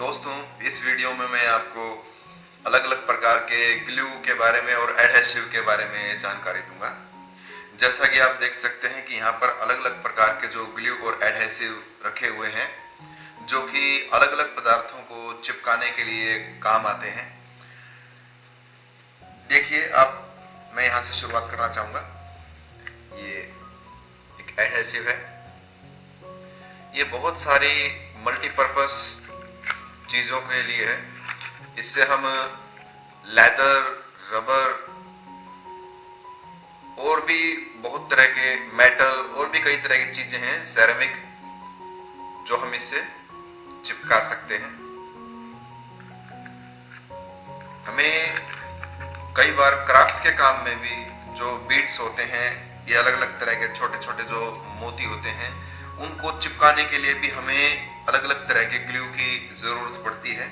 दोस्तों, इस वीडियो में मैं आपको अलग अलग प्रकार के ग्लू के बारे में और एडहेसिव के बारे में जानकारी दूंगा। जैसा कि आप देख सकते हैं कि यहाँ पर अलग अलग प्रकार के जो ग्लू और एडहेसिव रखे हुए हैं, जो कि अलग अलग पदार्थों को चिपकाने के लिए काम आते हैं। देखिए आप, मैं यहाँ से शुरुआत करना चाहूँगा। ये एक एडहेसिव है। ये बहुत सारी मल्टीपर्पस चीज़ों के लिए है। इससे हम लेदर, रबर और भी बहुत तरह के मेटल और भी कई तरह की चीजें हैं, सेरेमिक, जो हम इससे चिपका सकते हैं। हमें कई बार क्राफ्ट के काम में भी जो बीड्स होते हैं, ये अलग अलग तरह के छोटे छोटे जो मोती होते हैं, उनको चिपकाने के लिए भी हमें अलग अलग तरह के ग्लू की जरूरत पड़ती है।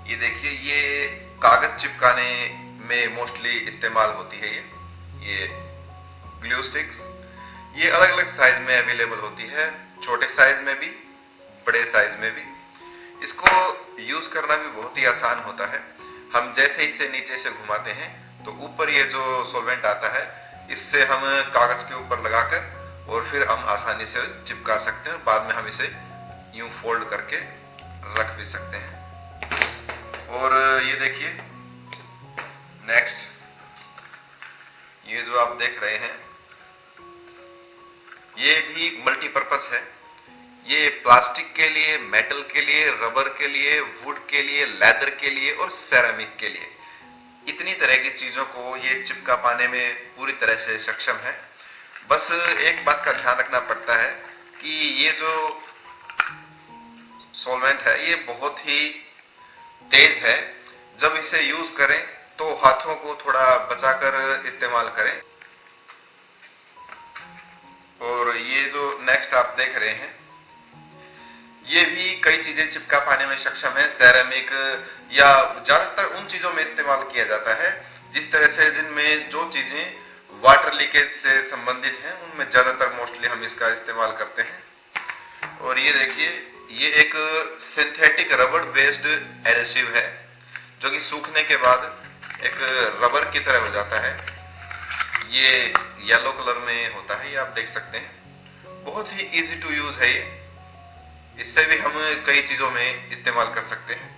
ये देखिए, ये कागज चिपकाने में मोस्टली इस्तेमाल होती है। ये ग्लू स्टिक्स, ये अलग अलग साइज में अवेलेबल होती है, छोटे साइज में भी, बड़े साइज में भी। इसको यूज करना भी बहुत ही आसान होता है। हम जैसे ही इसे नीचे से घुमाते हैं तो ऊपर ये जो सॉल्वेंट आता है, इससे हम कागज के ऊपर लगाकर और फिर हम आसानी से चिपका सकते हैं। बाद में हम इसे यूं फोल्ड करके रख भी सकते हैं। और ये देखिए, नेक्स्ट, ये जो आप देख रहे हैं, ये भी मल्टीपर्पस है। ये प्लास्टिक के लिए, मेटल के लिए, रबर के लिए, वुड के लिए, लेदर के लिए और सेरामिक के लिए, इतनी तरह की चीजों को ये चिपका पाने में पूरी तरह से सक्षम है। बस एक बात का ध्यान रखना पड़ता है कि ये जो सॉल्वेंट है, ये बहुत ही तेज है। जब इसे यूज करें तो हाथों को थोड़ा बचाकर इस्तेमाल करें। और ये जो नेक्स्ट आप देख रहे हैं, ये भी कई चीजें चिपका पाने में सक्षम है। सेरेमिक या ज्यादातर उन चीजों में इस्तेमाल किया जाता है जिस तरह से, जिनमें जो चीजें वाटर लीकेज से संबंधित हैं, उनमें ज्यादातर मोस्टली हम इसका इस्तेमाल करते हैं। और ये देखिए, ये एक सिंथेटिक रबर बेस्ड एडेसिव है, जो कि सूखने के बाद एक रबर की तरह हो जाता है। ये येलो कलर में होता है, ये आप देख सकते हैं। बहुत ही इजी टू यूज है ये। इससे भी हम कई चीजों में इस्तेमाल कर सकते हैं।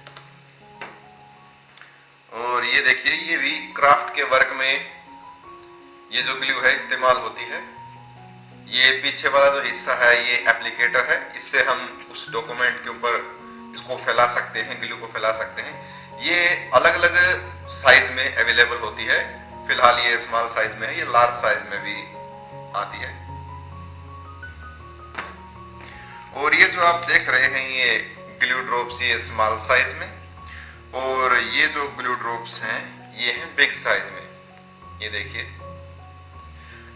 और ये देखिए, ये भी क्राफ्ट के वर्क में ये जो ग्लू है इस्तेमाल होती है। ये पीछे वाला जो हिस्सा है, ये एप्लीकेटर है। इससे हम उस डॉक्यूमेंट के ऊपर इसको फैला सकते हैं, ग्लू को फैला सकते हैं। ये अलग अलग साइज में अवेलेबल होती है। फिलहाल ये स्मॉल साइज में है, ये लार्ज साइज में भी आती है। और ये जो आप देख रहे हैं, ये ग्लू ड्रॉप्स, ये स्मॉल साइज में, और ये जो ग्लू ड्रॉप्स हैं, ये हैं बिग साइज में। ये देखिए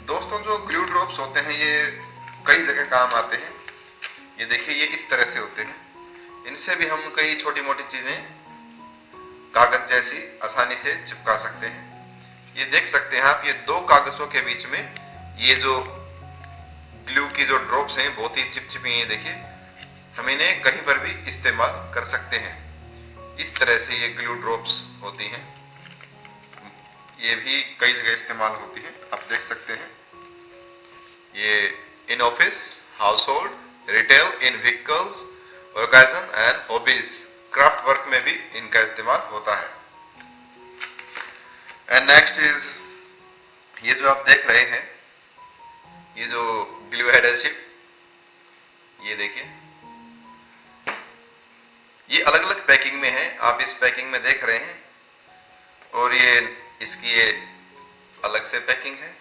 दोस्तों, जो ग्लू ड्रॉप्स होते हैं ये कई जगह काम आते हैं। ये देखिए, ये इस तरह से होते हैं। इनसे भी हम कई छोटी मोटी चीजें कागज जैसी आसानी से चिपका सकते हैं। ये देख सकते हैं आप, ये दो कागजों के बीच में ये जो ग्लू की जो ड्रॉप्स हैं, बहुत ही चिपचिपी हैं। देखिए, हम इन्हें कहीं पर भी इस्तेमाल कर सकते हैं। इस तरह से ये ग्लू ड्रॉप्स होती हैं। ये भी कई जगह इस्तेमाल होती है, आप देख सकते हैं। ये in office, house hold, retail, in vehicles, occasion and hobbies, craft work में भी इनका इस्तेमाल होता है। एंड नेक्स्ट इज, ये जो आप देख रहे हैं, ये जो ग्लू एडेसिव, ये देखिए, ये अलग अलग पैकिंग में है। आप इस पैकिंग में देख रहे हैं, और ये इसकी ये अलग से पैकिंग है,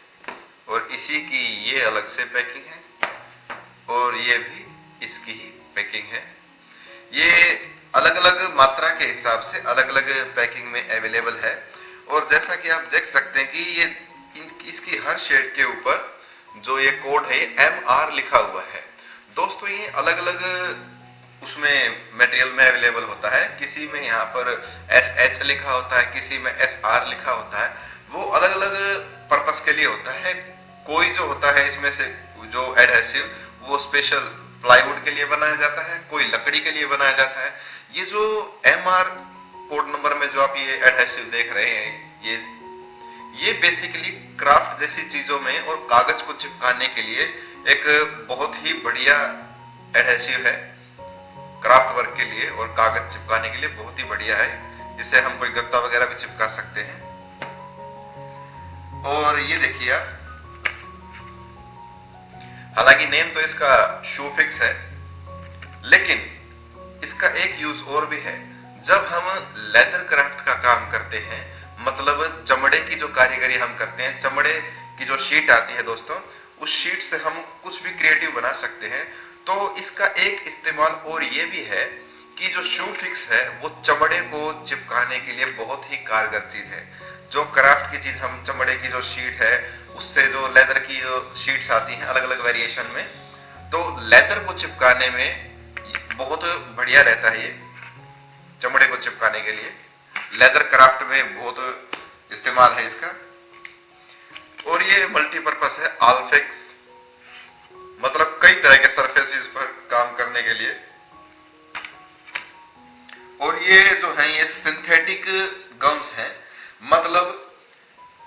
और इसी की ये अलग से पैकिंग है, और ये भी इसकी ही पैकिंग है। ये अलग अलग मात्रा के हिसाब से अलग अलग पैकिंग में अवेलेबल है। और जैसा कि आप देख सकते हैं कि ये इसकी हर शेड के ऊपर जो ये कोड है, MR लिखा हुआ है। दोस्तों, ये अलग अलग उसमें मटेरियल में अवेलेबल होता है। किसी में यहाँ पर SH लिखा होता है, किसी में SR लिखा होता है। वो अलग अलग पर्पस के लिए होता है। कोई जो होता है इसमें से जो एडहेसिव, वो स्पेशल प्लाईवुड के लिए बनाया जाता है, कोई लकड़ी के लिए बनाया जाता है। ये जो MR कोड नंबर में जो आप ये एडहेसिव देख रहे हैं, ये बेसिकली क्राफ्ट जैसी चीजों में और कागज को चिपकाने के लिए एक बहुत ही बढ़िया एडहेसिव है। क्राफ्ट वर्क के लिए और कागज चिपकाने के लिए बहुत ही बढ़िया है। इससे हम कोई गत्ता वगैरह भी चिपका सकते हैं। और ये देखिए आप, हालांकि नेम तो इसका शू फिक्स है, लेकिन इसका एक यूज और भी है। जब हम लेदर क्राफ्ट का काम करते हैं, मतलब चमड़े की जो कारीगरी हम करते हैं, चमड़े की जो शीट आती है दोस्तों, उस शीट से हम कुछ भी क्रिएटिव बना सकते हैं। तो इसका एक इस्तेमाल और ये भी है कि जो शू फिक्स है वो चमड़े को चिपकाने के लिए बहुत ही कारगर चीज है। जो क्राफ्ट की चीज हम चमड़े की जो शीट है उससे जो लेदर की जो शीट्स आती हैं अलग अलग वेरिएशन में, तो लेदर को चिपकाने में बहुत बढ़िया रहता है। ये चमड़े को चिपकाने के लिए लेदर क्राफ्ट में बहुत इस्तेमाल है इसका। और ये मल्टीपर्पस है, आल्फेक्स, मतलब कई तरह के सरफेसेस पर काम करने के लिए। और ये जो है ये सिंथेटिक गम्स हैं, मतलब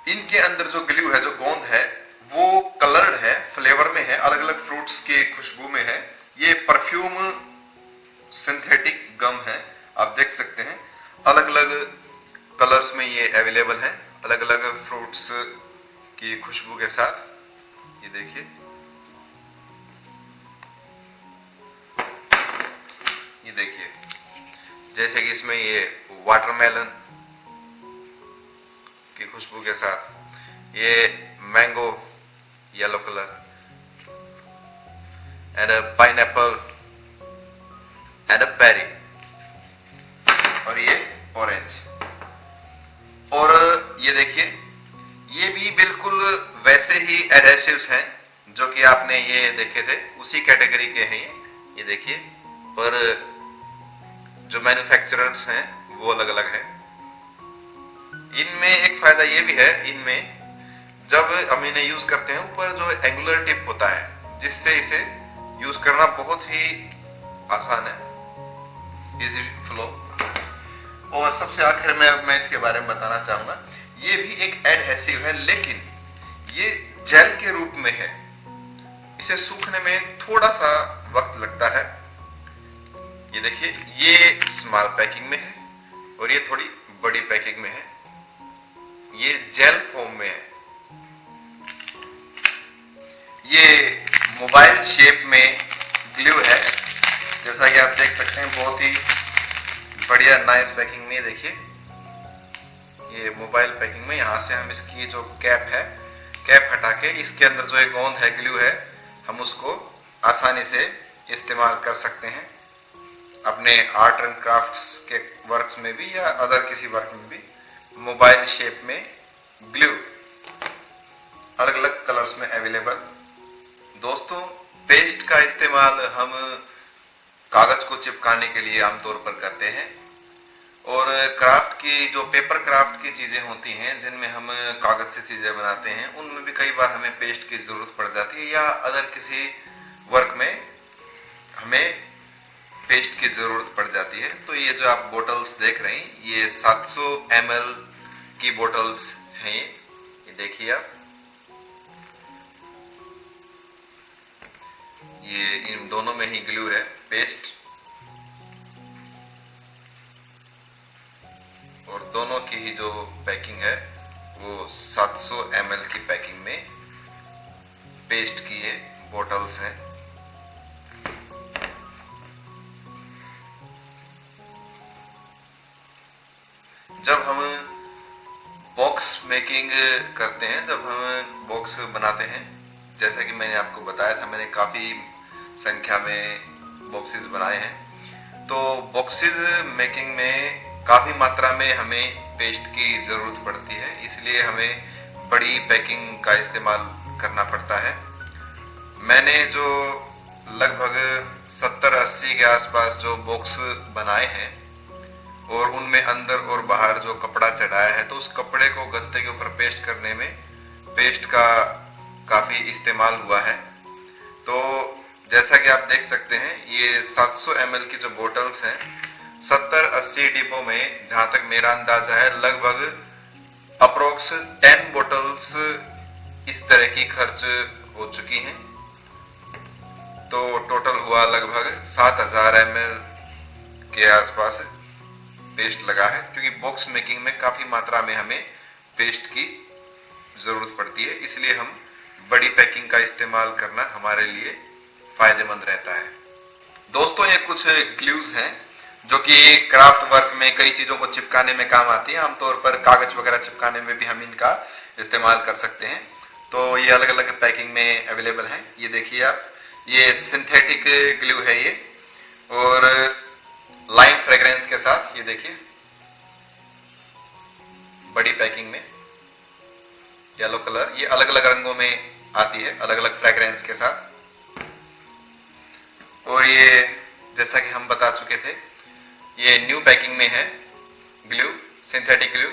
इनके अंदर जो ग्लू है, जो गोंद है, वो कलर्ड है, फ्लेवर में है, अलग अलग फ्रूट्स की खुशबू में है। ये परफ्यूम सिंथेटिक गम है, आप देख सकते हैं अलग अलग कलर्स में ये अवेलेबल है, अलग अलग फ्रूट्स की खुशबू के साथ। ये देखिए, ये देखिए, जैसे कि इसमें ये वाटरमेलन की खुशबू के साथ, ये mango yellow colour and pineapple and pear, और ये ऑरेंज। और ये देखिए, ये भी बिल्कुल वैसे ही एडहेसिव्स हैं जो कि आपने ये देखे थे, उसी कैटेगरी के हैं ये देखिए, पर जो मैन्युफैक्चरर्स हैं वो अलग अलग हैं। इनमें एक फायदा ये भी है, इनमें जब हम इन्हें यूज करते हैं, ऊपर जो एंगुलर टिप होता है जिससे इसे यूज करना बहुत ही आसान है, इजी फ्लो। और सबसे आखिर में अब मैं इसके बारे में बताना चाहूंगा, ये भी एक एडहेसिव है, लेकिन ये जेल के रूप में है। इसे सूखने में थोड़ा सा वक्त लगता है। ये देखिए, ये स्मॉल पैकिंग में है और ये थोड़ी बड़ी पैकिंग में है। ये जेल फॉर्म में है। ये मोबाइल शेप में ग्लू है, जैसा कि आप देख सकते हैं, बहुत ही बढ़िया नाइस पैकिंग में। देखिए, ये मोबाइल पैकिंग में, यहां से हम इसकी जो कैप है, कैप हटा के इसके अंदर जो एक गोंद है, ग्लू है, हम उसको आसानी से इस्तेमाल कर सकते हैं अपने आर्ट एंड क्राफ्ट्स के वर्क्स में भी या अदर किसी वर्क में भी। मोबाइल शेप में ग्लू अलग अलग कलर्स में अवेलेबल। दोस्तों, पेस्ट का इस्तेमाल हम कागज को चिपकाने के लिए आमतौर पर करते हैं, और क्राफ्ट की जो पेपर क्राफ्ट की चीजें होती हैं जिनमें हम कागज से चीजें बनाते हैं, उनमें भी कई बार हमें पेस्ट की जरूरत पड़ जाती है, या अदर किसी वर्क में हमें पेस्ट की जरूरत पड़ जाती है। तो ये जो आप बोटल्स देख रहे हैं, ये 700 ml की बोटल्स हैं। ये देखिए आप, ये इन दोनों में ही ग्लू है, पेस्ट, और दोनों की ही जो पैकिंग है वो 700 ml की पैकिंग में पेस्ट की ये बोटल्स हैं। जब हम बॉक्स मेकिंग करते हैं, जब हम बॉक्स बनाते हैं, जैसा कि मैंने आपको बताया था, मैंने काफी संख्या में बॉक्सेस बनाए हैं। तो बॉक्सेस मेकिंग में काफी मात्रा में हमें पेस्ट की जरूरत पड़ती है, इसलिए हमें बड़ी पैकिंग का इस्तेमाल करना पड़ता है। मैंने जो लगभग 70-80 के आसपास जो बॉक्स बनाए हैं, और उनमें अंदर और बाहर जो कपड़ा चढ़ाया है, तो उस कपड़े को गत्ते के ऊपर पेस्ट करने में पेस्ट का काफी इस्तेमाल हुआ है। तो जैसा कि आप देख सकते हैं ये 700 ml की जो बोतल्स हैं 70-80 डिब्बों में, जहां तक मेरा अंदाजा है, लगभग अप्रोक्स 10 बोतल्स इस तरह की खर्च हो चुकी हैं। तो टोटल हुआ लगभग 7000 ml के आसपास पेस्ट लगा है, क्योंकि बॉक्स मेकिंग में काफी मात्रा में हमें पेस्ट की जरूरत पड़ती है, इसलिए हम बड़ी पैकिंग का इस्तेमाल करना हमारे लिए फायदेमंद रहता है। दोस्तों, ये कुछ ग्लूज हैं जो कि क्राफ्ट वर्क में कई चीजों को चिपकाने में काम आती है। आमतौर पर कागज वगैरह चिपकाने में भी हम इनका इस्तेमाल कर सकते हैं। तो ये अलग अलग पैकिंग में अवेलेबल हैं। ये देखिए आप, ये सिंथेटिक ग्लू है ये, और लाइम फ्रेग्रेंस के साथ, ये देखिए बड़ी पैकिंग में येलो कलर, ये अलग अलग रंगों में आती है, अलग अलग फ्रेग्रेंस के साथ। और ये जैसा कि हम बता चुके थे, ये न्यू पैकिंग में है ग्लू, सिंथेटिक ग्लू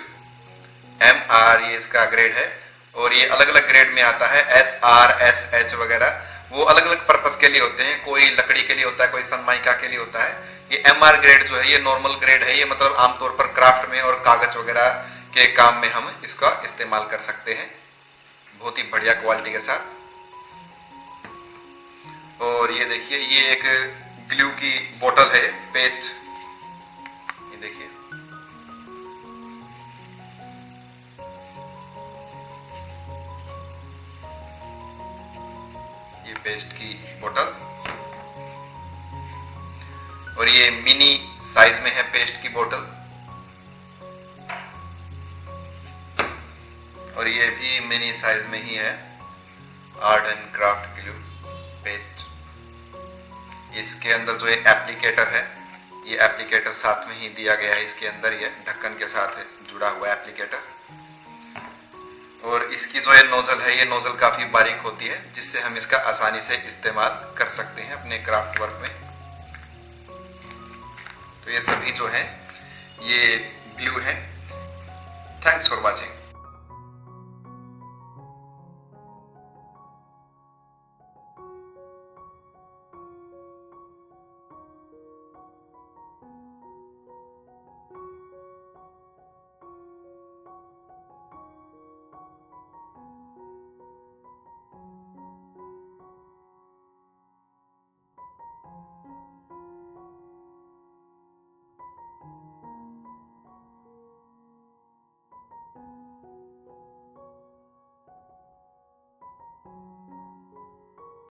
MR, ये इसका ग्रेड है। और ये अलग अलग ग्रेड में आता है, SR, SH वगैरह, वो अलग अलग पर्पस के लिए होते हैं। कोई लकड़ी के लिए होता है, कोई सनमाइका के लिए होता है। ये MR ग्रेड जो है ये नॉर्मल ग्रेड है, ये मतलब आमतौर पर क्राफ्ट में और कागज वगैरह के काम में हम इसका इस्तेमाल कर सकते हैं, बहुत ही बढ़िया क्वालिटी के साथ। और ये देखिए, ये एक ग्लू की बोतल है, पेस्ट, ये देखिए, ये पेस्ट की बोतल, और ये मिनी साइज में है पेस्ट की बोतल, और ये भी मिनी साइज में ही है art and craft glue paste. इसके अंदर जो एक एप्लीकेटर है, ये एप्लीकेटर साथ में ही दिया गया है, इसके अंदर ये ढक्कन के साथ जुड़ा हुआ एप्लीकेटर। और इसकी जो ये नोजल है, ये नोजल काफी बारीक होती है, जिससे हम इसका आसानी से इस्तेमाल कर सकते हैं अपने क्राफ्ट वर्क में। तो ये सभी जो है ये ग्लू है। Thanks for watching.